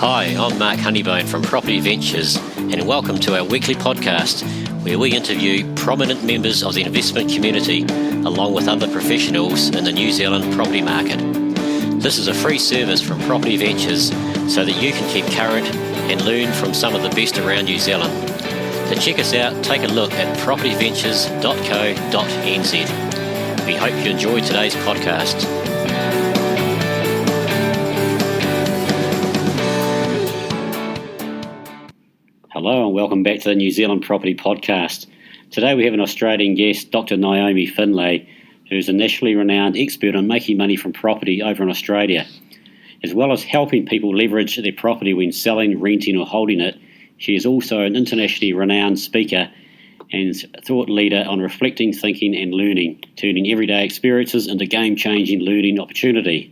Hi, I'm Mark Honeybone from Property Ventures, and welcome to our weekly podcast where we interview prominent members of the investment community along with other professionals in the New Zealand property market. This is a free service from Property Ventures so that you can keep current and learn from some of the best around New Zealand. To check us out, take a look at propertyventures.co.nz. We hope you enjoy today's podcast. Hello and welcome back to the New Zealand Property Podcast. Today we have an Australian guest, Dr. Naomi Findlay, who is a nationally renowned expert on making money from property over in Australia. As well as helping people leverage their property when selling, renting or holding it, she is also an internationally renowned speaker and thought leader on reflecting, thinking and learning, turning everyday experiences into game-changing learning opportunity.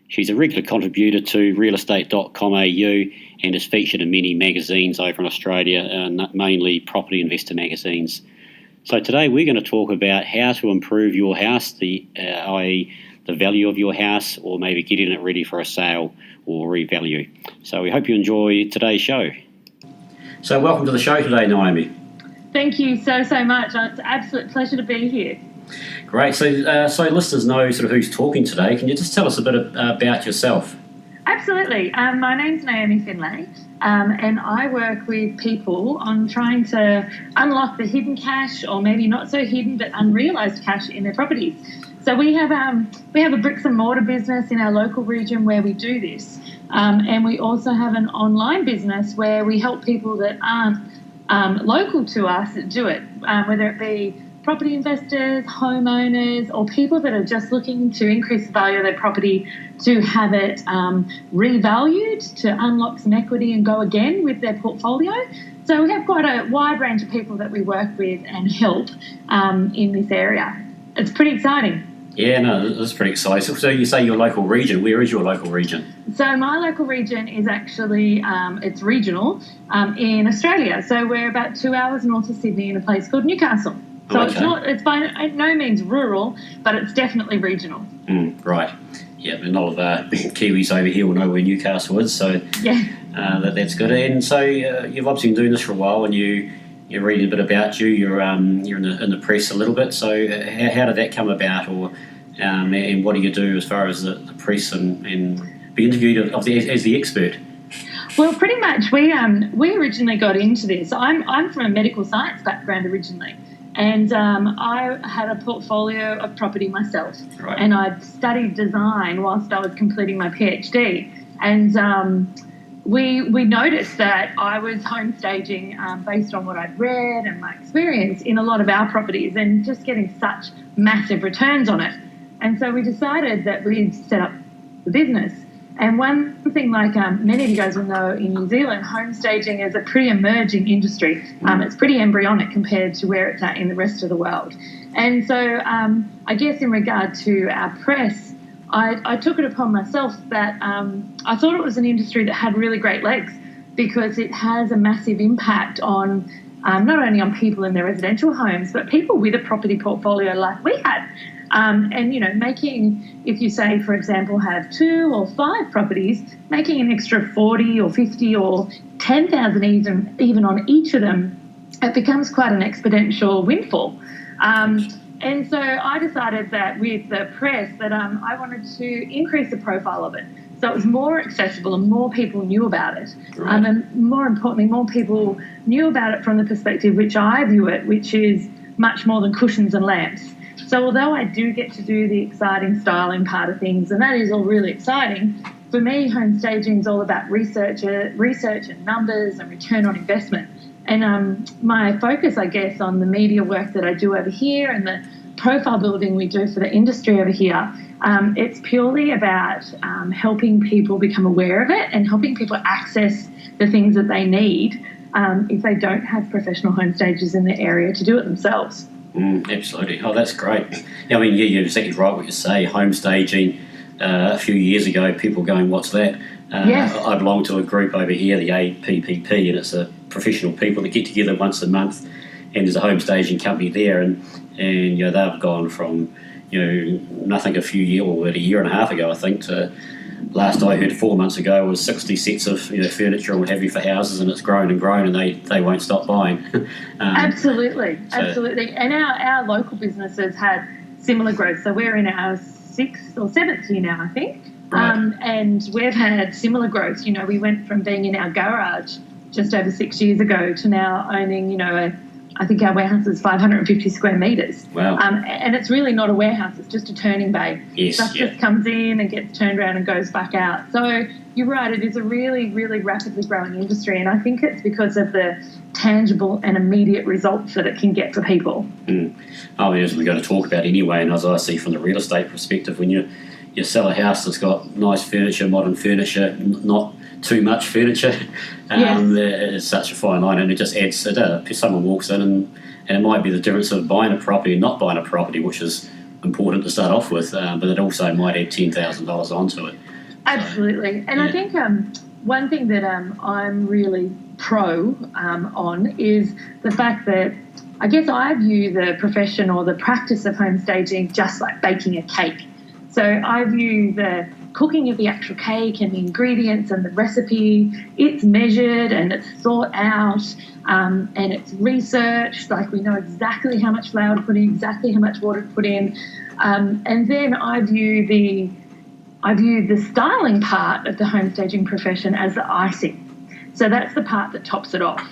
She's a regular contributor to realestate.com.au and is featured in many magazines over in Australia, mainly property investor magazines. So today we're going to talk about how to improve your house, i.e. the value of your house, or maybe getting it ready for a sale or revalue. So we hope you enjoy today's show. So welcome to the show today, Naomi. Thank you so much. It's an absolute pleasure to be here. Great. So listeners know sort of who's talking today. Can you just tell us a bit about yourself? Absolutely. My name's Naomi Findlay, and I work with people on trying to unlock the hidden cash, or maybe not so hidden, but unrealised cash in their properties. So we have a bricks and mortar business in our local region where we do this, and we also have an online business where we help people that aren't local to us do it, whether it be property investors, homeowners, or people that are just looking to increase the value of their property to have it revalued, to unlock some equity and go again with their portfolio. So we have quite a wide range of people that we work with and help in this area. It's pretty exciting. Yeah, no, that's pretty exciting. So you say your local region. Where is your local region? So my local region is actually, it's regional in Australia. So we're about 2 hours north of Sydney in a place called Newcastle. So it's by no means rural, but it's definitely regional. Right. Yeah, and all of Kiwis over here will know where Newcastle is, so yeah, that's good. And so you've obviously been doing this for a while, and you're reading a bit about you. You're in the press a little bit. So how did that come about, or and what do you do as far as the press and be interviewed as the expert? Well, pretty much we originally got into this. I'm from a medical science background originally. And I had a portfolio of property myself, right. And I'd studied design whilst I was completing my PhD. And we noticed that I was home staging based on what I'd read and my experience in a lot of our properties and just getting such massive returns on it. And so we decided that we'd set up the business. And one thing, like many of you guys will know, in New Zealand, home staging is a pretty emerging industry. It's pretty embryonic compared to where it's at in the rest of the world. And so I guess in regard to our press, I took it upon myself that I thought it was an industry that had really great legs because it has a massive impact on not only on people in their residential homes, but people with a property portfolio like we had. And, making, if you say, for example, have 2 or 5 properties, making an extra 40 or 50 or 10,000 even on each of them, it becomes quite an exponential windfall. And so I decided that with the press that I wanted to increase the profile of it. So it was more accessible and more people knew about it. Right. And more importantly, more people knew about it from the perspective which I view it, which is much more than cushions and lamps. So although I do get to do the exciting styling part of things, and that is all really exciting, for me, home staging is all about research and numbers and return on investment. And my focus, I guess, on the media work that I do over here and the profile building we do for the industry over here, it's purely about helping people become aware of it and helping people access the things that they need if they don't have professional home stagers in the area to do it themselves. Absolutely. Oh, that's great. I mean, you're exactly right what you say. Home staging, a few years ago, people going, what's that? Yes. I belong to a group over here, the APPP, and it's a professional people that get together once a month, and there's a home staging company there, and they've gone from nothing a year and a half ago, I think, to last I heard 4 months ago was 60 sets of furniture and what have you for houses, and it's grown and grown, and they won't stop buying. Absolutely. And our local businesses had similar growth. So we're in our 6th or 7th year now, I think. Right. And we've had similar growth. We went from being in our garage just over 6 years ago to now owning, I think our warehouse is 550 square metres. Wow. And it's really not a warehouse, it's just a turning bay. Yes, Stuff just comes in and gets turned around and goes back out. So you're right, it is a really, really rapidly growing industry, and I think it's because of the tangible and immediate results that it can get for people. As we're going to talk about anyway, and as I see from the real estate perspective, when you sell a house that's got nice furniture, modern furniture, not too much furniture, it's such a fine line, and it just adds if someone walks in, and it might be the difference of buying a property and not buying a property, which is important to start off with, but it also might add $10,000 onto it. Absolutely. And I think one thing that I'm really pro on is the fact that I guess I view the profession or the practice of home staging just like baking a cake. So I view the cooking of the actual cake and the ingredients and the recipe, it's measured and it's thought out, and it's researched. Like, we know exactly how much flour to put in, exactly how much water to put in. And then I view the styling part of the home staging profession as the icing. So that's the part that tops it off.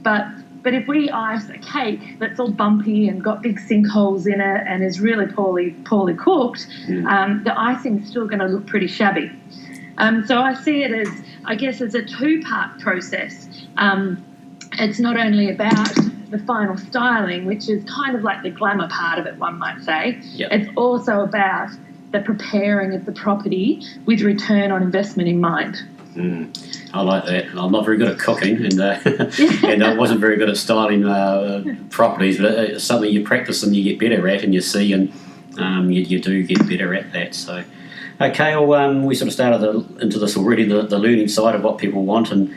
But if we ice a cake that's all bumpy and got big sinkholes in it and is really poorly cooked, the icing's still going to look pretty shabby. So I see it as, I guess, as a two-part process. It's not only about the final styling, which is kind of like the glamour part of it, one might say. Yep. It's also about the preparing of the property with return on investment in mind. I like that. I'm not very good at cooking, and I wasn't very good at styling properties, but it's something you practice and you get better at, and you see, and you do get better at that. So, okay, well, we sort of started into this already, the learning side of what people want, and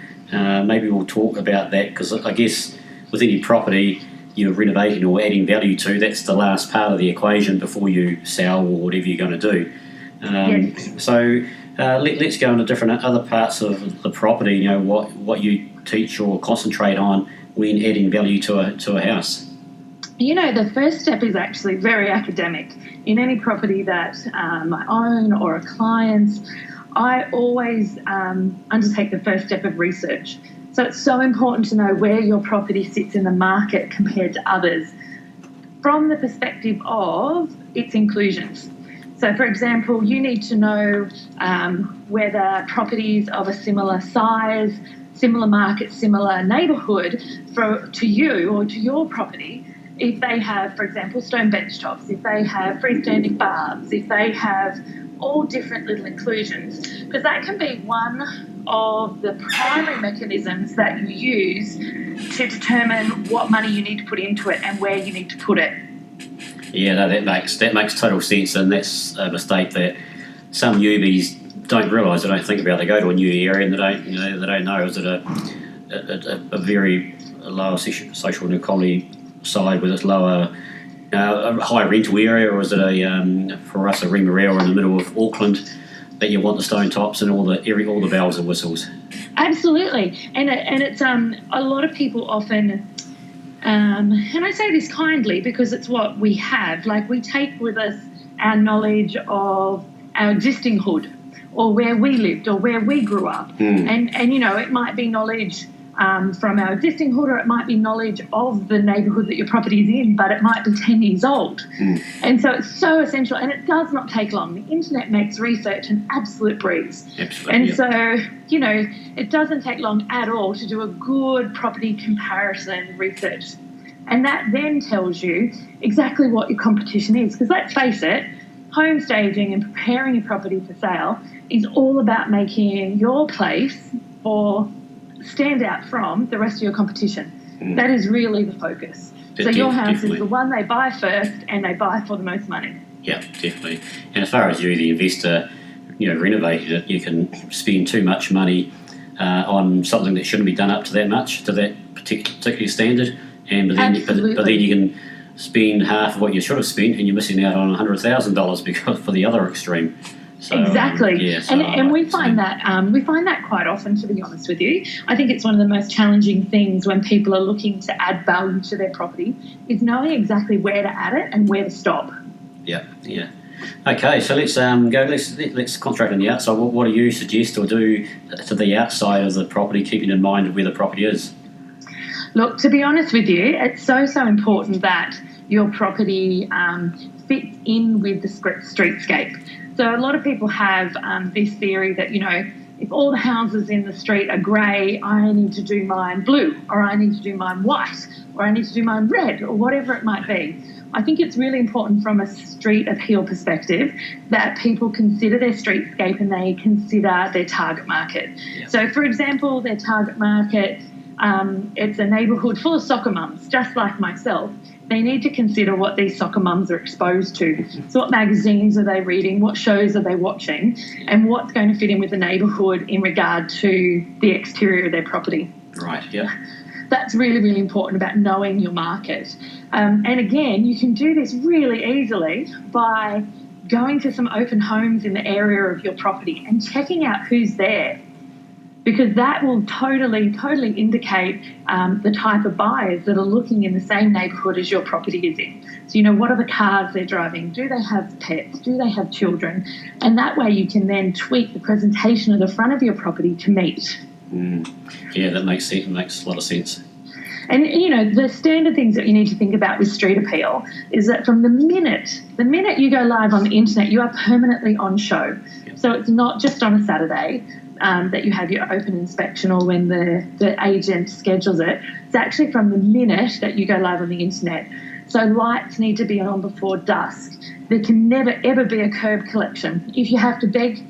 maybe we'll talk about that, because I guess with any property you're renovating or adding value to, that's the last part of the equation before you sell or whatever you're going to do. Yes. So let's go into different other parts of the property, what you teach or concentrate on when adding value to a house. The first step is actually very academic. In any property that I own or a client's, I always undertake the first step of research. So it's so important to know where your property sits in the market compared to others from the perspective of its inclusions. So, for example, you need to know whether properties of a similar size, similar market, similar neighbourhood to you or to your property, if they have, for example, stone bench tops, if they have freestanding baths, if they have all different little inclusions, because that can be one of the primary mechanisms that you use to determine what money you need to put into it and where you need to put it. Yeah, no, that makes total sense, and that's a mistake that some newbies don't realise. They don't think about. They go to a new area and they don't know, is it a very lower social inequality side with its lower a high rental area, or is it for us a Remuera in the middle of Auckland that you want the stone tops and all the bells and whistles? Absolutely, and it's a lot of people often. And I say this kindly because it's what we have. Like, we take with us our knowledge of our existing hood or where we lived or where we grew up. And it might be knowledge from our existing hood, or it might be knowledge of the neighbourhood that your property is in, but it might be 10 years old. And so it's so essential, and it does not take long. The internet makes research an absolute breeze. Absolutely, and so, it doesn't take long at all to do a good property comparison research. And that then tells you exactly what your competition is. Because let's face it, home staging and preparing your property for sale is all about making your place or stand out from the rest of your competition. That is really the focus. So your house definitely is the one they buy first, and they buy for the most money. Yeah, definitely. And as far as you, the investor, renovating it, you can spend too much money on something that shouldn't be done up to that particular standard. But then you can spend half of what you should have spent, and you're missing out on $100,000 because for the other extreme. So, exactly. yeah, so and we find that quite often, to be honest with you. I think it's one of the most challenging things when people are looking to add value to their property is knowing exactly where to add it and where to stop. Yeah. Okay, so let's let's concentrate on the outside. What do you suggest or do to the outside of the property, keeping in mind where the property is? Look, to be honest with you, it's so important that your property fits in with the streetscape. So a lot of people have this theory that, if all the houses in the street are grey, I need to do mine blue, or I need to do mine white, or I need to do mine red, or whatever it might be. I think it's really important from a street appeal perspective that people consider their streetscape and they consider their target market. Yeah. So, for example, their target market, it's a neighbourhood full of soccer mums, just like myself. They need to consider what these soccer mums are exposed to. So what magazines are they reading, what shows are they watching, and what's going to fit in with the neighbourhood in regard to the exterior of their property. Right, yeah. That's really, really important about knowing your market. And again, you can do this really easily by going to some open homes in the area of your property and checking out who's there, because that will totally indicate the type of buyers that are looking in the same neighbourhood as your property is in. So, what are the cars they're driving? Do they have pets? Do they have children? And that way you can then tweak the presentation of the front of your property to meet. Yeah, that makes sense. It makes a lot of sense. And, the standard things that you need to think about with street appeal is that from the minute you go live on the internet, you are permanently on show. Yep. So it's not just on a Saturday that you have your open inspection or when the agent schedules it. It's actually from the minute that you go live on the internet. So lights need to be on before dusk. There can never, ever be a curb collection. If you have to beg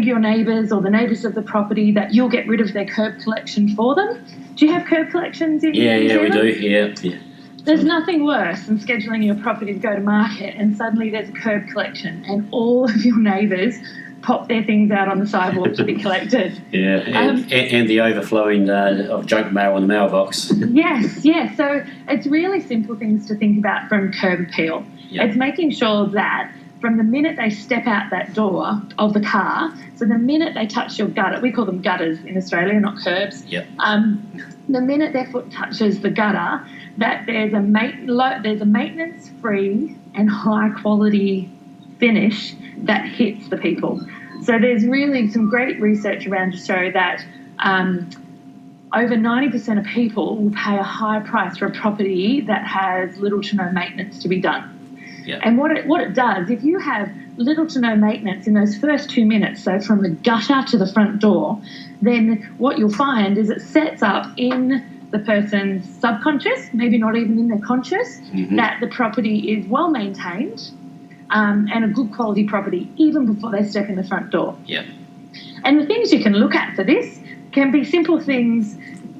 your neighbours or the neighbours of the property that you'll get rid of their curb collection for them. Do you have curb collections in New Zealand? We do, yeah. There's nothing worse than scheduling your property to go to market and suddenly there's a curb collection and all of your neighbours pop their things out on the sidewalk to be collected. Yeah, and the overflowing of junk mail in the mailbox. Yes. So it's really simple things to think about from curb appeal. Yep. It's making sure that from the minute they step out that door of the car, so the minute they touch your gutter, we call them gutters in Australia, not curbs. Yep. The minute their foot touches the gutter, that there's a maintenance-free and high-quality finish that hits the people. So there's really some great research around to show that over 90% of people will pay a high price for a property that has little to no maintenance to be done. Yep. And what it does, if you have little to no maintenance in those first 2 minutes, so from the gutter to the front door, then what you'll find is it sets up in the person's subconscious, maybe not even in their conscious, that the property is well maintained and a good quality property even before they step in the front door. Yep. And the things you can look at for this can be simple things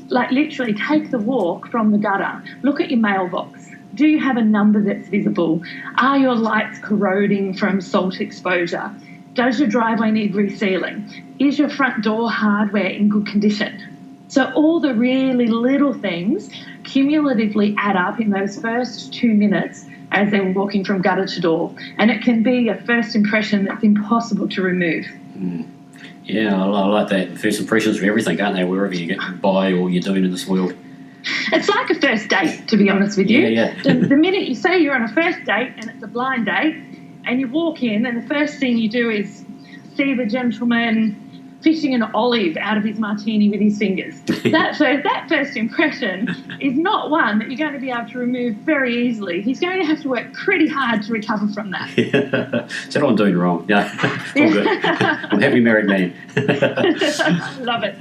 like literally take the walk from the gutter, look at your mailbox. Do you have a number that's visible? Are your lights corroding from salt exposure? Does your driveway need resealing? Is your front door hardware in good condition? So all the really little things cumulatively add up in those first 2 minutes as they're walking from gutter to door. And it can be a first impression that's impossible to remove. Yeah, I like that. First impressions are everything, aren't they? Wherever you get by or you're doing in this world. It's like a first date, to be honest with you. Yeah. The minute you say you're on a first date and it's a blind date and you walk in and the first thing you do is see the gentleman fishing an olive out of his martini with his fingers. That first impression is not one that you're going to be able to remove very easily. He's going to have to work pretty hard to recover from that. So what I'm doing wrong. Yeah, all good. I'm a happy married man. Love it.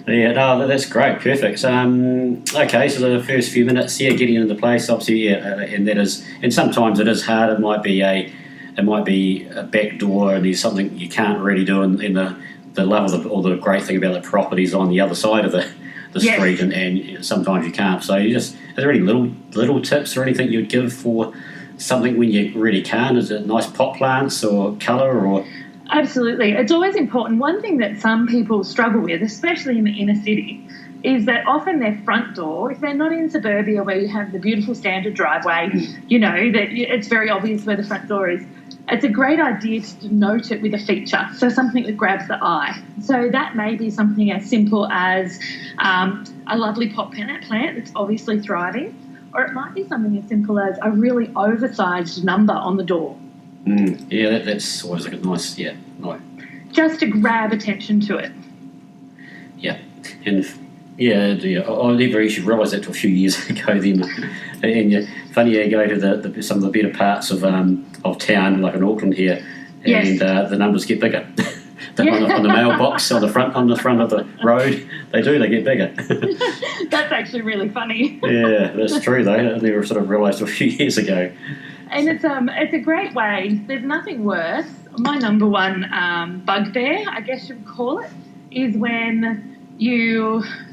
That's great, perfect. Okay, so the first few minutes, getting into the place, obviously, and that is, and sometimes it is hard. It might be a back door, and there's something you can't really do in the level or the great thing about the properties on the other side of the street, and sometimes you can't. So are there any little tips or anything you'd give for something when you really can? Is it nice pot plants or colour or? Absolutely. It's always important. One thing that some people struggle with, especially in the inner city, is that often their front door, if they're not in suburbia where you have the beautiful standard driveway, that it's very obvious where the front door is. it's a great idea to denote it with a feature, so something that grabs the eye. So that may be something as simple as a lovely pot plant that's obviously thriving, or it might be something as simple as a really oversized number on the door. Yeah, that's always a nice, nice. Just to grab attention to it. Yeah, and I never actually realised that till a few years ago then. And funny, you go to some of the better parts of town, like in Auckland here, and the numbers get bigger. On the mailbox, on the front of the road, they get bigger. That's actually really funny. Yeah, that's true though. I never sort of realised a few years ago. And it's a great way. There's nothing worse. My number one bugbear, I guess you would call it, is when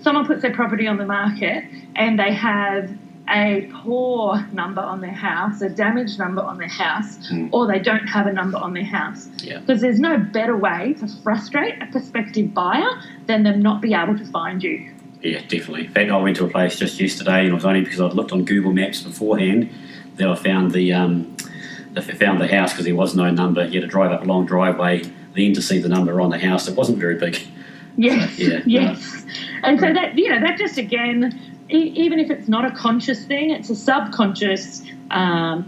someone puts their property on the market and they have a poor number on their house, a damaged number on their house, or they don't have a number on their house. Because there's no better way to frustrate a prospective buyer than them not be able to find you. Yeah, definitely. In fact, I went to a place just yesterday, and it was only because I'd looked on Google Maps beforehand that I found the house, because there was no number. You had to drive up a long driveway then to see the number on the house. It wasn't very big. Yes, yes. And so that just, again, even if it's not a conscious thing, it's a subconscious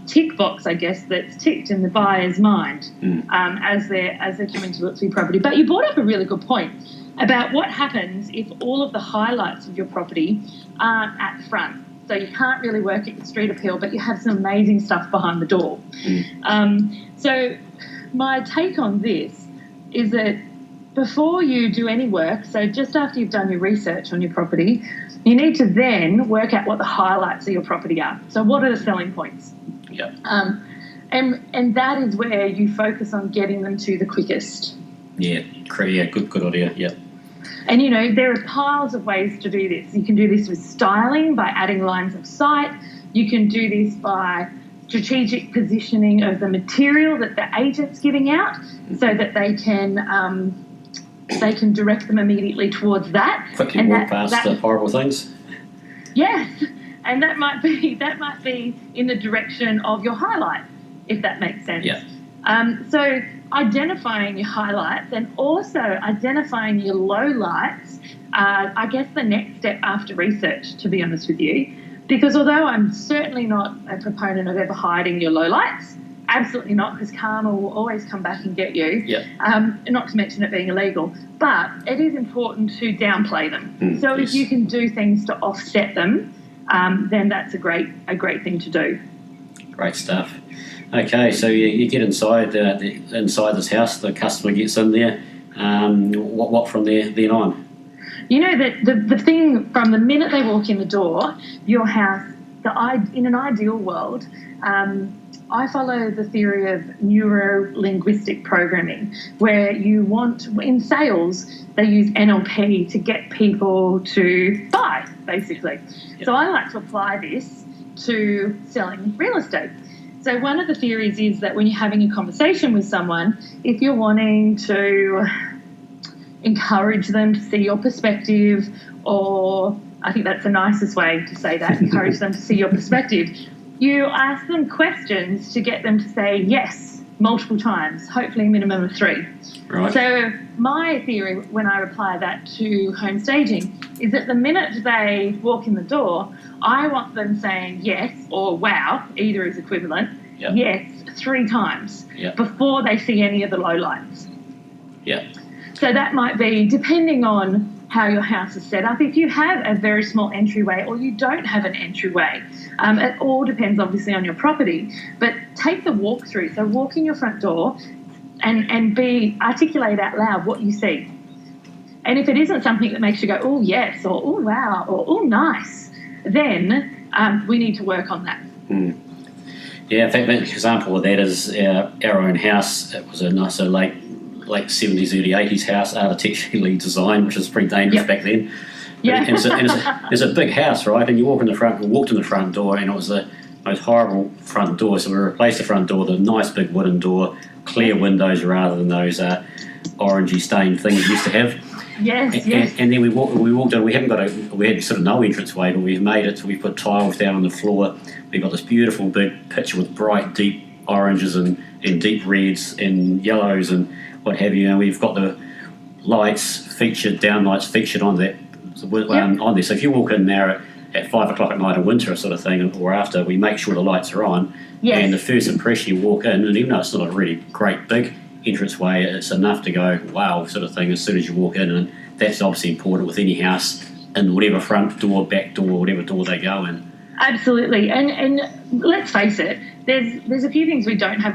tick box, I guess, that's ticked in the buyer's mind as they're coming to look for your property. But you brought up a really good point about what happens if all of the highlights of your property aren't at the front. So you can't really work at your street appeal, but you have some amazing stuff behind the door. So my take on this is that before you do any work, so just after you've done your research on your property, you need to then work out what the highlights of your property are. So what are the selling points? Yeah. And that is where you focus on getting them to the quickest. Yeah, good idea, yeah. And, there are piles of ways to do this. You can do this with styling by adding lines of sight. You can do this by strategic positioning of the material that the agent's giving out so that they can direct them immediately towards that. Quickly walk past the horrible things. Yes, and that might be in the direction of your highlight, if that makes sense. Yeah. So identifying your highlights and also identifying your lowlights, I guess the next step after research, to be honest with you, because although I'm certainly not a proponent of ever hiding your lowlights, absolutely not, because karma will always come back and get you, not to mention it being illegal, but it is important to downplay them. So if you can do things to offset them, then that's a great thing to do. Great stuff. Okay, so you get inside this house, the customer gets in there. What from there then on? That the thing from the minute they walk in the door, your house, in an ideal world, I follow the theory of neuro-linguistic programming, where you want, in sales, they use NLP to get people to buy, basically. Yep. So I like to apply this to selling real estate. So one of the theories is that when you're having a conversation with someone, if you're wanting to encourage them to see your perspective, or I think that's the nicest way to say that, encourage them to see your perspective, you ask them questions to get them to say yes multiple times, hopefully a minimum of 3. Right. So my theory when I apply that to home staging is that the minute they walk in the door, I want them saying yes or wow, either is equivalent, yes 3 times before they see any of the lowlights. Yeah. So that might be, depending on how your house is set up, if you have a very small entryway or you don't have an entryway, it all depends obviously on your property, but take the walk through. So walk in your front door and articulate out loud what you see. And if it isn't something that makes you go, oh yes, or oh wow, or oh nice, then we need to work on that. Yeah, in fact, an example of that is our own house. It was a nice late 70s, early 80s house, architecturally designed, which was pretty dangerous back then. Yeah. It's a big house, right? And you walked in the front door, and it was the most horrible front door. So we replaced the front door with a nice big wooden door, clear windows rather than those orangey stained things we used to have. Yes, and then we walked in. We had sort of no entranceway, but we've made it. So we put tiles down on the floor. We've got this beautiful big picture with bright, deep oranges and deep reds and yellows and what have you. And we've got the lights featured, down lights featured on that on there. So if you walk in there at 5 o'clock at night in winter sort of thing, or after, we make sure the lights are on. Yes. And the first impression you walk in, and even though it's not a really great big entranceway, it's enough to go wow sort of thing as soon as you walk in. And that's obviously important with any house, in whatever front door, back door, whatever door they go in. Absolutely. And let's face it, there's a few things we don't have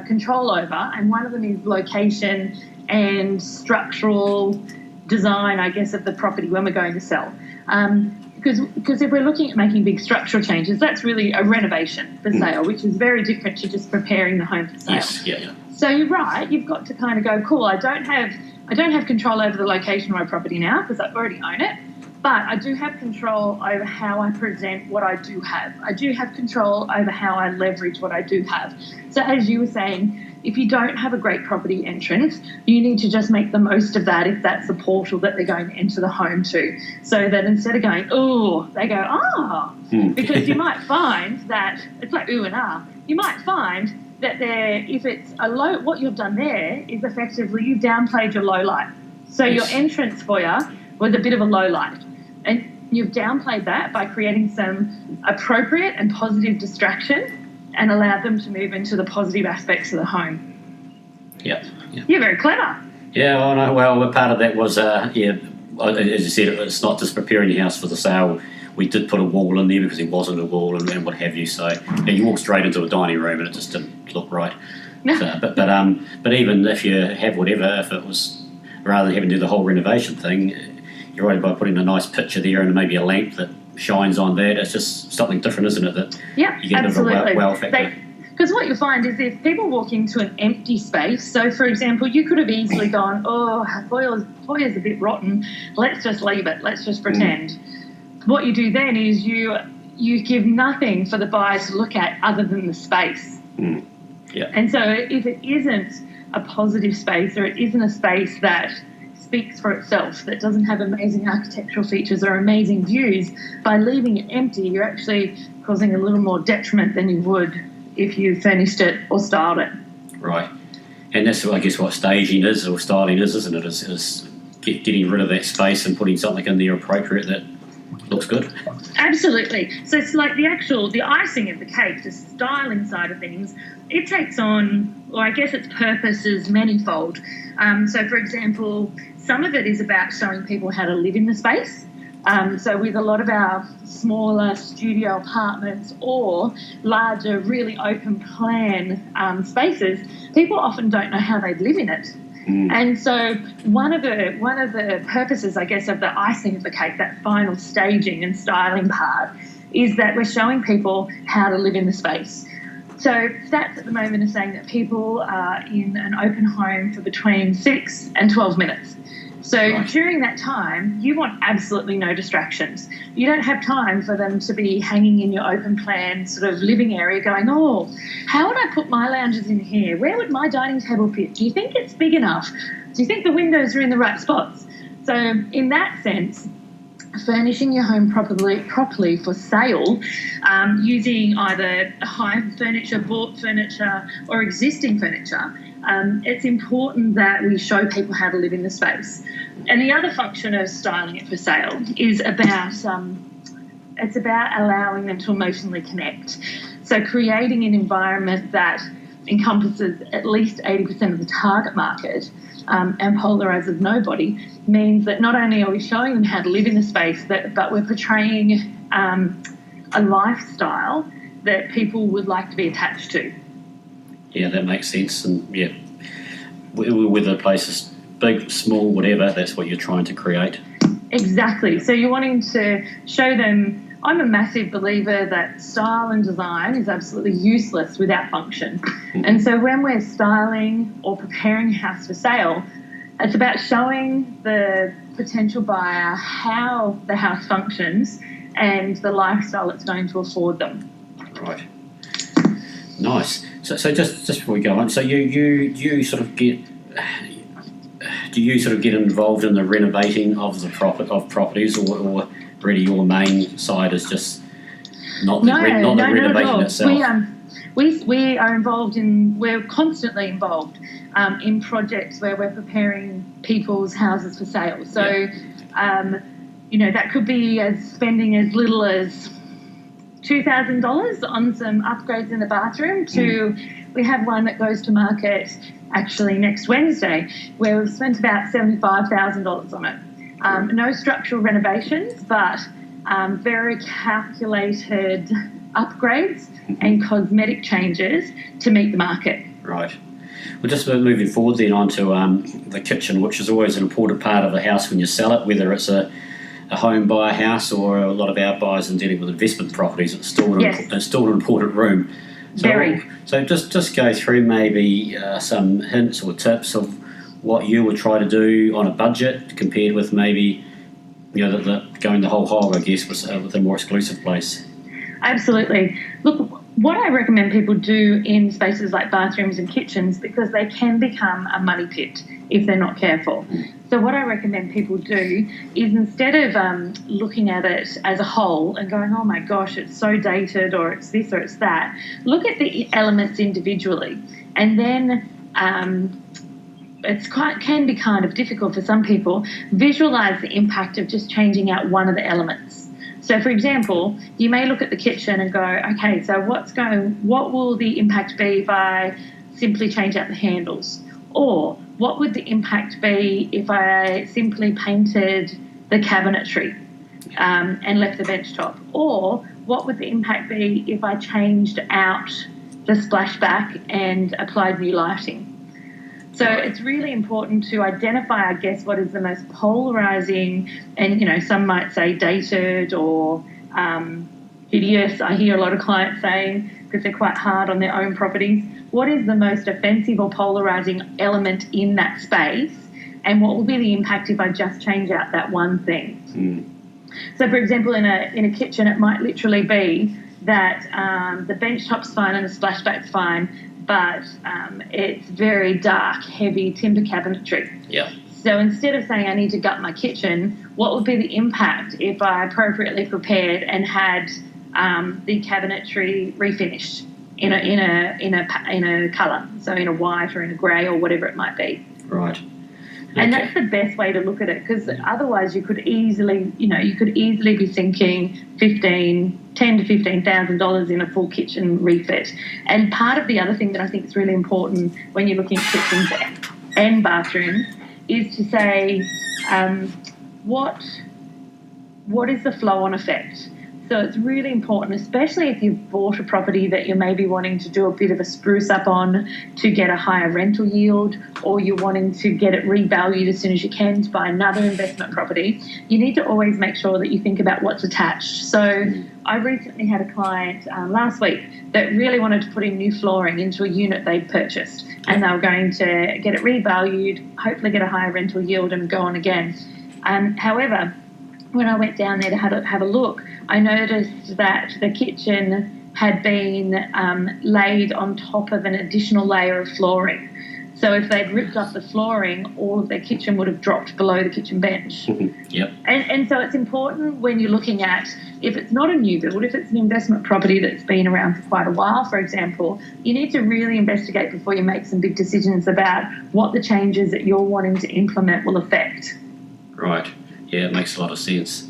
control over, and one of them is location and structural design, I guess, of the property when we're going to sell. Because if we're looking at making big structural changes, that's really a renovation for sale, which is very different to just preparing the home for sale. Yes, yeah. So you're right, you've got to kind of go, cool, I don't have control over the location of my property now because I already own it, but I do have control over how I present what I do have. I do have control over how I leverage what I do have. So as you were saying, if you don't have a great property entrance, you need to just make the most of that if that's the portal that they're going to enter the home to. So that instead of going, ooh, they go, ah. Because you might find that, it's like ooh and ah, you might find that if it's a low, what you've done there is effectively you downplayed your low light. So your entrance foyer was a bit of a low light. And you've downplayed that by creating some appropriate and positive distraction and allowed them to move into the positive aspects of the home. Yeah. You're very clever. Yeah, I know. Well, part of that was, as you said, it's not just preparing your house for the sale. We did put a wall in there because there wasn't a wall and what have you. So you walk straight into a dining room and it just didn't look right. So, but even if you have whatever, if it was rather than having to do the whole renovation thing, you're right by putting a nice picture there and maybe a lamp that shines on that. It's just something different, isn't it? That you get absolutely. A bit of a wow factor. Because what you find is if people walk into an empty space, so for example, you could have easily gone, oh, foyer's a bit rotten, let's just leave it, let's just pretend. What you do then is you give nothing for the buyer to look at other than the space. Yeah. And so if it isn't a positive space, or it isn't a space that speaks for itself, that doesn't have amazing architectural features or amazing views, by leaving it empty, you're actually causing a little more detriment than you would if you furnished it or styled it. Right. And that's, I guess, what staging is or styling is, isn't it? Is getting rid of that space and putting something in there appropriate that looks good. Absolutely. So it's like the icing of the cake, the styling side of things, it takes on, or I guess its purpose is manifold. So, for example, some of it is about showing people how to live in the space. So with a lot of our smaller studio apartments or larger, really open plan spaces, people often don't know how they live in it. And so one of the purposes, I guess, of the icing of the cake, that final staging and styling part, is that we're showing people how to live in the space. So stats at the moment are saying that people are in an open home for between 6 and 12 minutes. So during that time, you want absolutely no distractions. You don't have time for them to be hanging in your open plan sort of living area going, oh, how would I put my lounges in here? Where would my dining table fit? Do you think it's big enough? Do you think the windows are in the right spots? So in that sense, furnishing your home properly for sale, using either hire furniture, bought furniture, or existing furniture, it's important that we show people how to live in the space. And the other function of styling it for sale is about it's about allowing them to emotionally connect. So creating an environment that encompasses at least 80% of the target market and polarizes nobody means that not only are we showing them how to live in the space, but we're portraying a lifestyle that people would like to be attached to. Yeah, that makes sense. And yeah, whether the place is big, small, whatever, that's what you're trying to create. Exactly. So you're wanting to show them. I'm a massive believer that style and design is absolutely useless without function. And so when we're styling or preparing a house for sale, it's about showing the potential buyer how the house functions and the lifestyle it's going to afford them. Right. Nice. So just before we go on, so you sort of get, do you sort of get involved in the renovating of the properties, or really your main side is just not the renovation itself? we are we're constantly involved in projects where we're preparing people's houses for sale. So, that could be spending as little as $2,000 on some upgrades in the bathroom to we have one that goes to market actually next Wednesday where we've spent about $75,000 on it. No structural renovations, but very calculated upgrades and cosmetic changes to meet the market. Right. Well, just moving forward then onto the kitchen, which is always an important part of the house when you sell it, whether it's a home buyer house or a lot of our buyers in dealing with investment properties. It's still an important room. So just go through maybe some hints or tips of what you would try to do on a budget compared with maybe going the whole hog, I guess, with a more exclusive place. Absolutely. Look, what I recommend people do in spaces like bathrooms and kitchens, because they can become a money pit if they're not careful. So what I recommend people do is instead of looking at it as a whole and going, oh my gosh, it's so dated or it's this or it's that, look at the elements individually. And then can be kind of difficult for some people, visualize the impact of just changing out one of the elements. So, for example, you may look at the kitchen and go, okay, so what will the impact be if I simply change out the handles? Or what would the impact be if I simply painted the cabinetry and left the bench top? Or what would the impact be if I changed out the splashback and applied new lighting? So it's really important to identify, I guess, what is the most polarising and, some might say dated or hideous. I hear a lot of clients saying, because they're quite hard on their own properties, what is the most offensive or polarising element in that space, and what will be the impact if I just change out that one thing? So, for example, in a kitchen, it might literally be that the bench top's fine and the splashback's fine, but it's very dark, heavy timber cabinetry. Yeah. So instead of saying I need to gut my kitchen, what would be the impact if I appropriately prepared and had the cabinetry refinished in a colour, so in a white or in a grey or whatever it might be? Right. And that's the best way to look at it, because otherwise you could easily be sinking $10,000 to $15,000 in a full kitchen refit. And part of the other thing that I think is really important when you're looking at kitchens and bathrooms is to say, what is the flow-on effect? So it's really important, especially if you've bought a property that you're maybe wanting to do a bit of a spruce up on to get a higher rental yield, or you're wanting to get it revalued as soon as you can to buy another investment property. You need to always make sure that you think about what's attached. So I recently had a client last week that really wanted to put in new flooring into a unit they'd purchased, and they were going to get it revalued, hopefully get a higher rental yield and go on again. However, when I went down there to have a look, I noticed that the kitchen had been laid on top of an additional layer of flooring. So if they'd ripped up the flooring, all of their kitchen would have dropped below the kitchen bench. Yep. And so it's important when you're looking at, if it's not a new build, if it's an investment property that's been around for quite a while, for example, you need to really investigate before you make some big decisions about what the changes that you're wanting to implement will affect. Right. Yeah, it makes a lot of sense.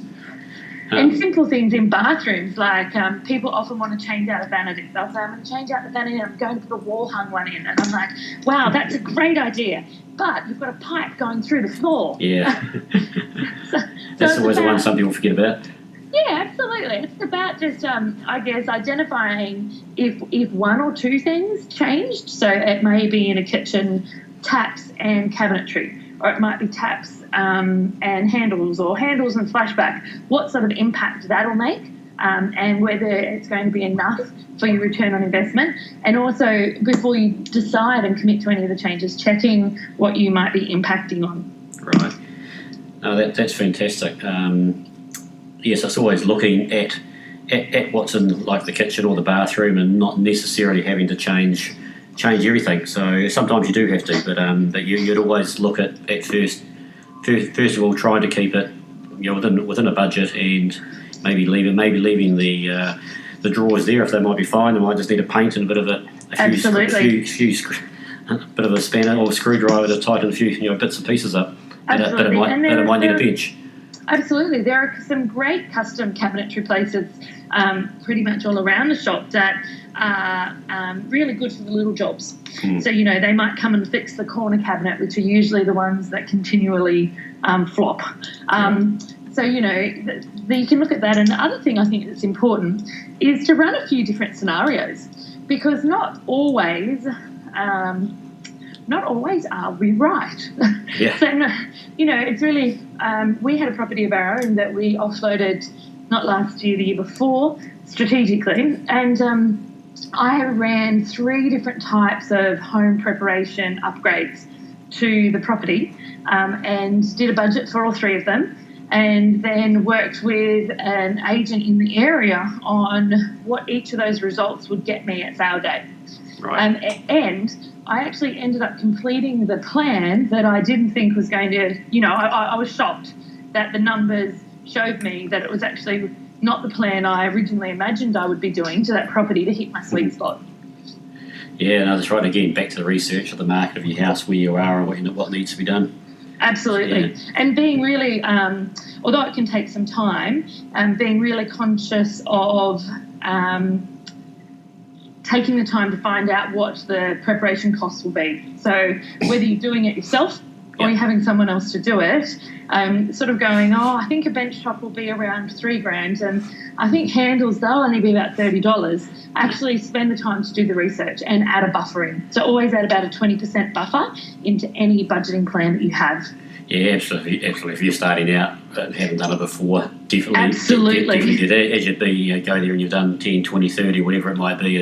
And simple things in bathrooms, like people often want to change out a vanity. They'll say, I'm going to change out the vanity and I'm going to put a wall-hung one in. And I'm like, wow, that's a great idea. But you've got a pipe going through the floor. Yeah. That's always the one some people forget about. Yeah, absolutely. It's about just, I guess, identifying if one or two things changed. So it may be in a kitchen, taps and cabinetry, or it might be taps and handles, or handles and splashback, what sort of impact that'll make, and whether it's going to be enough for your return on investment. And also, before you decide and commit to any of the changes, checking what you might be impacting on. Right. No, that's fantastic. Yes, it's always looking at what's in, like, the kitchen or the bathroom, and not necessarily having to change everything. So sometimes you do have to, but you'd always look at first of all, trying to keep it within a budget, and maybe leaving the the drawers there, if they might be fine, they might just need a paint and a bit of a bit of a spanner or screwdriver to tighten a few bits and pieces up. But it might need a bench. Absolutely. There are some great custom cabinetry places pretty much all around the shop that are really good for the little jobs. So, they might come and fix the corner cabinet, which are usually the ones that continually flop. So, you can look at that. And the other thing I think that's important is to run a few different scenarios, because not always are we right. Yeah. So, it's really, we had a property of our own that we offloaded not last year, the year before, strategically. And I ran 3 different types of home preparation upgrades to the property and did a budget for all 3 of them, and then worked with an agent in the area on what each of those results would get me at sale day. Right. And I actually ended up completing the plan that I didn't think was going to, I was shocked that the numbers showed me that it was actually not the plan I originally imagined I would be doing to that property to hit my sweet spot. Yeah, no, that's right. Again, back to the research of the market of your house, where you are and what needs to be done. Absolutely. Yeah. And being really, although it can take some time, being really conscious of taking the time to find out what the preparation costs will be. So whether you're doing it yourself or you're having someone else to do it, sort of going, I think a bench top will be around $3,000, and I think handles, they'll only be about $30. Actually spend the time to do the research and add a buffer in. So always add about a 20% buffer into any budgeting plan that you have. Yeah, absolutely. If you're starting out and haven't done it before, definitely do that. As you'd be, go there and you've done 10, 20, 30, whatever it might be,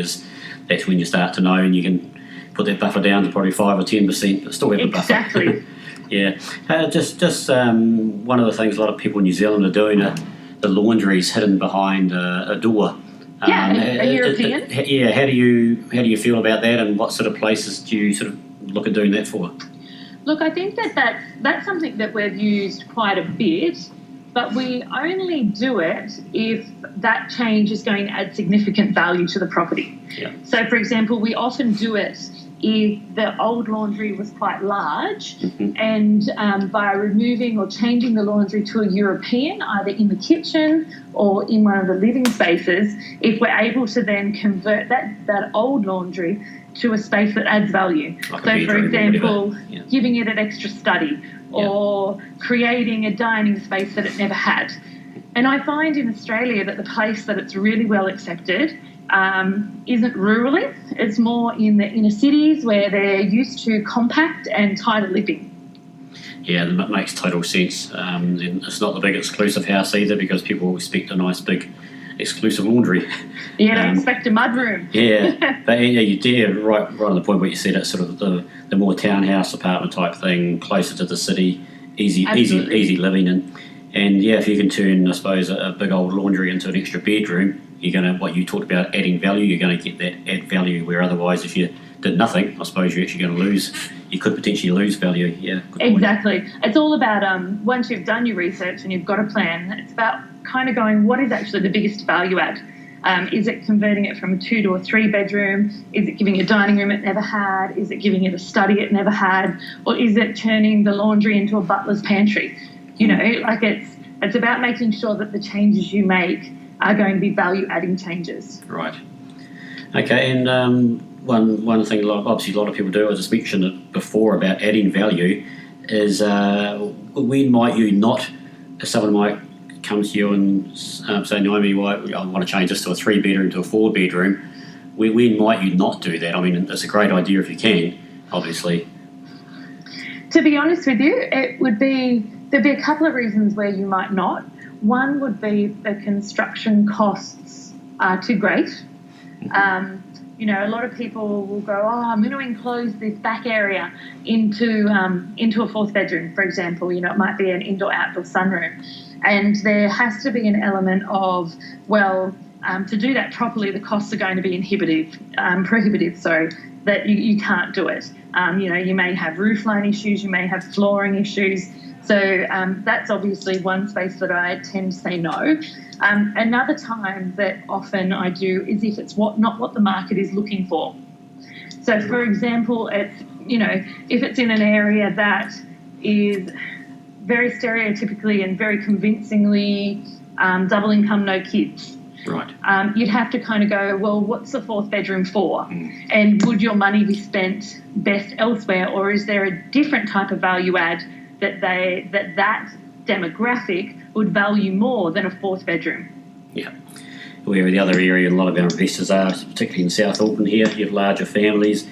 that's when you start to know, and you can put that buffer down to probably 5 or 10%, but still have a buffer. Exactly. Yeah. Just one of the things a lot of people in New Zealand are doing are the laundries hidden behind a door. A European. How do you feel about that, and what sort of places do you sort of look at doing that for? Look, I think that's something that we've used quite a bit, but we only do it if that change is going to add significant value to the property. Yeah. So, for example, we often do it if the old laundry was quite large, and by removing or changing the laundry to a European, either in the kitchen or in one of the living spaces, if we're able to then convert that old laundry to a space that adds value. Like so, for example, giving it an extra study or creating a dining space that it never had. And I find in Australia that the place that it's really well accepted isn't rurally. It's more in the inner cities where they're used to compact and tighter living. Yeah, that makes total sense. It's not the big exclusive house either, because people expect a nice big exclusive laundry. Yeah, they expect a mudroom. Yeah, but you did right on the point where you said it's sort of the more townhouse apartment type thing, closer to the city, easy living, and if you can turn, I suppose, a big old laundry into an extra bedroom, you're going to, what you talked about, adding value, you're going to get that add value, where otherwise if you did nothing, I suppose you're actually going to lose, you could potentially lose value. Yeah, exactly. It's all about, once you've done your research and you've got a plan, it's about kind of going, what is actually the biggest value add? Is it converting it from a 2 to a 3 bedroom? Is it giving it a dining room it never had? Is it giving it a study it never had? Or is it turning the laundry into a butler's pantry? It's about making sure that the changes you make are going to be value-adding changes. Right. Okay, and one thing obviously a lot of people do, I just mentioned it before about adding value, is when might you not, if someone might come to you and say, Naomi, I want to change this to a 3-bedroom to a 4-bedroom, when might you not do that? I mean, it's a great idea if you can, obviously. To be honest with you, there'd be a couple of reasons where you might not. One would be the construction costs are too great. A lot of people will go, I'm going to enclose this back area into a 4th bedroom, for example. It might be an indoor-outdoor sunroom. And there has to be an element of, to do that properly, the costs are going to be prohibitive, that you can't do it. You may have roof line issues, you may have flooring issues. So that's obviously one space that I tend to say no. Another time that often I do is if it's not what the market is looking for. So, for example, it's, if it's in an area that is very stereotypically and very convincingly double income, no kids. Right. You'd have to kind of go, well, what's the fourth bedroom for? And would your money be spent best elsewhere, or is there a different type of value add that demographic would value more than a fourth bedroom? Yeah. Where the other area a lot of our investors are, particularly in South Auckland here, you have larger families.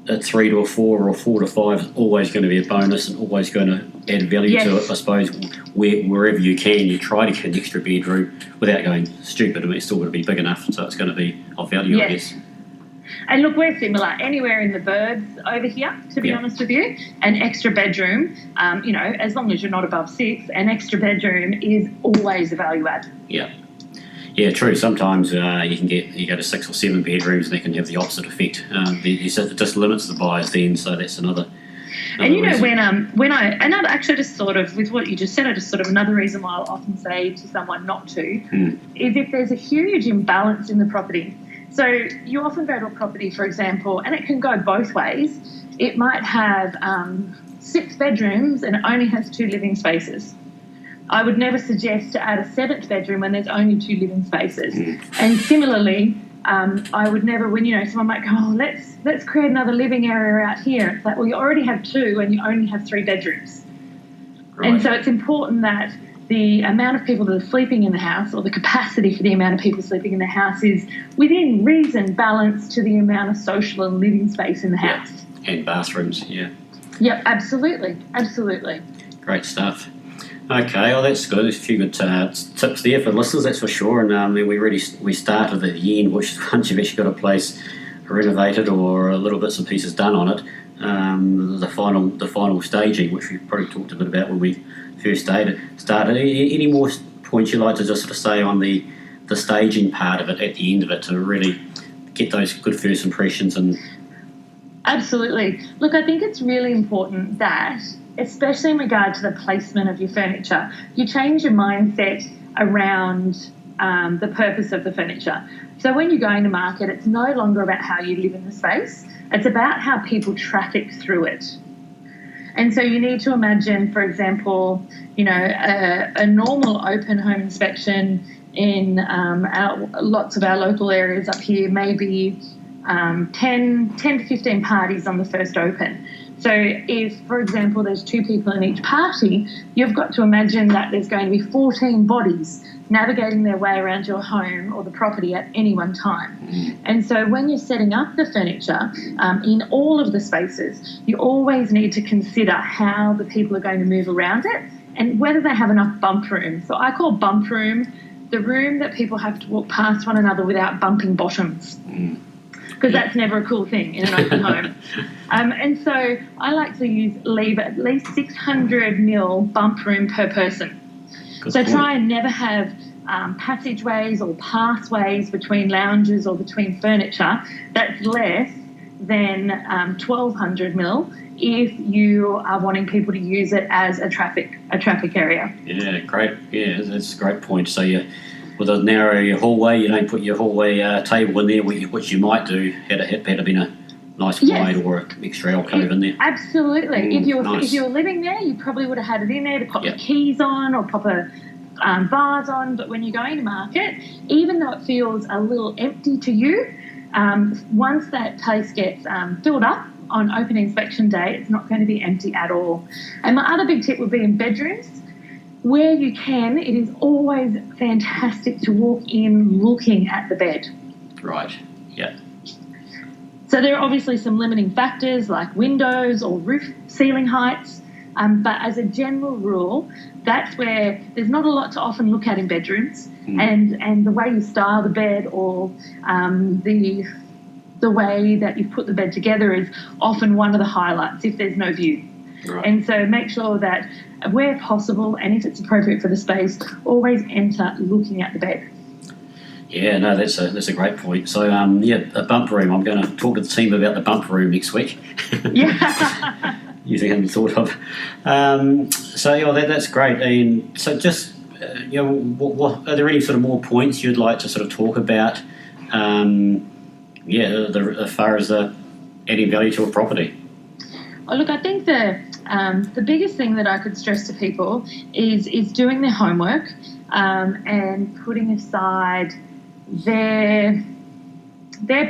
A 3 to a 4 or a 4 to 5 is always going to be a bonus and always going to add value to it. I suppose wherever you can, you try to get an extra bedroom without going stupid. I mean, it's still going to be big enough, so it's going to be of value, I guess. And look, we're similar. Anywhere in the birds over here, to be honest with you, an extra bedroom, as long as you're not above 6, an extra bedroom is always a value add. Yeah. Yeah, true. Sometimes you go to 6 or 7 bedrooms and they can have the opposite effect. It just limits the buyers then, so that's another and reason. when I actually just sort of with what you just said, I just sort of another reason why I'll often say to someone not to is if there's a huge imbalance in the property. So you often go to a property, for example, and it can go both ways. It might have 6 bedrooms and it only has 2 living spaces. I would never suggest to add a 7th bedroom when there's only 2 living spaces. And similarly, I would never, when someone might go, oh, let's create another living area out here. It's like, well, you already have 2 and you only have 3 bedrooms. Right. And so it's important that the amount of people that are sleeping in the house, or the capacity for the amount of people sleeping in the house, is within reason balanced to the amount of social and living space in the house. And bathrooms, yeah. Yep, absolutely. Great stuff. Okay, well, that's good. There's a few good tips there for listeners, that's for sure. And we started at the end, which once you've actually got a place renovated or a little bits and pieces done on it, the final staging, which we probably talked a bit about when we first started. Any more points you'd like to just sort of say on the staging part of it at the end of it to really get those good first impressions? And absolutely. Look, I think it's really important that, especially in regard to the placement of your furniture, you change your mindset around the purpose of the furniture. So when you're going to market, it's no longer about how you live in the space. It's about how people traffic through it. And so you need to imagine, for example, a normal open home inspection in lots of our local areas up here, maybe 10 to 15 parties on the first open. So if, for example, there's 2 people in each party, you've got to imagine that there's going to be 14 bodies navigating their way around your home or the property at any one time. And so when you're setting up the furniture in all of the spaces, you always need to consider how the people are going to move around it and whether they have enough bump room. So I call bump room the room that people have to walk past one another without bumping bottoms. Because that's never a cool thing in an open home. And so I like to leave at least 600 mil bump room per person. Good point. Try and never have passageways or pathways between lounges or between furniture that's less than 1,200 mil if you are wanting people to use it as a traffic area. Yeah, great. Yeah, that's a great point. So with a narrow hallway, you don't put your hallway table in there, which you might do had it been a nice wide or an extra alcove in there. Absolutely. If you were living there, you probably would have had it in there to pop your keys on or pop a vase on. But when you're going to market, even though it feels a little empty to you, once that place gets filled up on open inspection day, it's not going to be empty at all. And my other big tip would be in bedrooms. Where you can, it is always fantastic to walk in looking at the bed. Right, yeah. So there are obviously some limiting factors like windows or roof ceiling heights, but as a general rule, that's where there's not a lot to often look at in bedrooms, and the way you style the bed or the way that you put the bed together is often one of the highlights if there's no view. Right. And so make sure that where possible, and if it's appropriate for the space, always enter looking at the bed. Yeah, no, that's a great point. So, a bump room. I'm going to talk to the team about the bump room next week. Yeah. using hadn't thought of. That's great. And so just, what are there any sort of more points you'd like to sort of talk about? As far as adding value to a property. Oh, look, I think the biggest thing that I could stress to people is doing their homework and putting aside their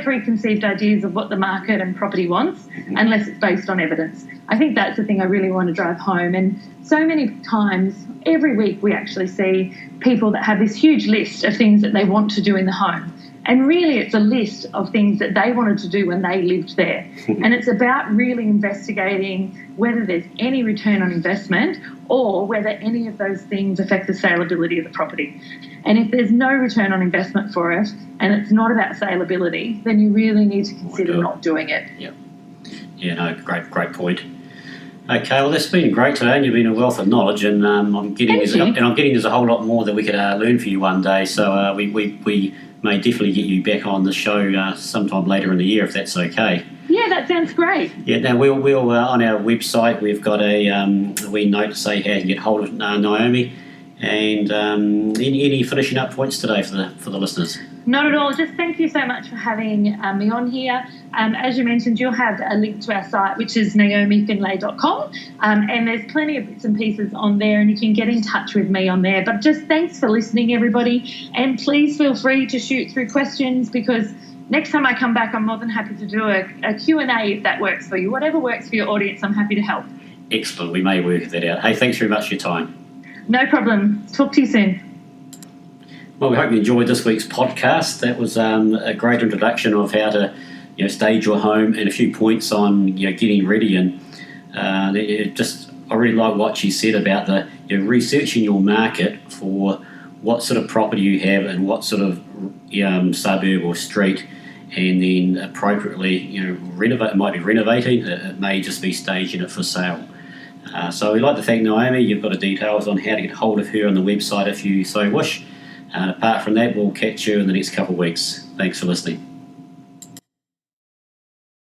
preconceived ideas of what the market and property wants, unless it's based on evidence. I think that's the thing I really want to drive home. And so many times, every week, we actually see people that have this huge list of things that they want to do in the home. And really, it's a list of things that they wanted to do when they lived there. And it's about really investigating whether there's any return on investment or whether any of those things affect the saleability of the property. And if there's no return on investment for it and it's not about saleability, then you really need to consider not doing it. Yep. Yeah, no, great point. Okay, well, that's been great today, and you've been a wealth of knowledge, and I'm getting there's a whole lot more that we could learn for you one day. So we may definitely get you back on the show sometime later in the year, if that's okay. Yeah, that sounds great. Yeah, now we'll on our website we've got a wee note to say how to get hold of Naomi, and any finishing up points today for the listeners. Not at all. Just thank you so much for having me on here. As you mentioned, you'll have a link to our site, which is naomifindlay.com, and there's plenty of bits and pieces on there, and you can get in touch with me on there. But just thanks for listening, everybody, and please feel free to shoot through questions, because next time I come back, I'm more than happy to do a Q&A if that works for you. Whatever works for your audience, I'm happy to help. Excellent. We may work that out. Hey, thanks very much for your time. No problem. Talk to you soon. Well, we hope you enjoyed this week's podcast. That was a great introduction of how to, stage your home, and a few points on, getting ready. And I really like what she said about the researching your market for what sort of property you have and what sort of suburb or street, and then appropriately, renovate. It might be renovating. It may just be staging it for sale. So we'd like to thank Naomi. You've got the details on how to get hold of her on the website if you so wish. Apart from that, we'll catch you in the next couple of weeks. Thanks for listening.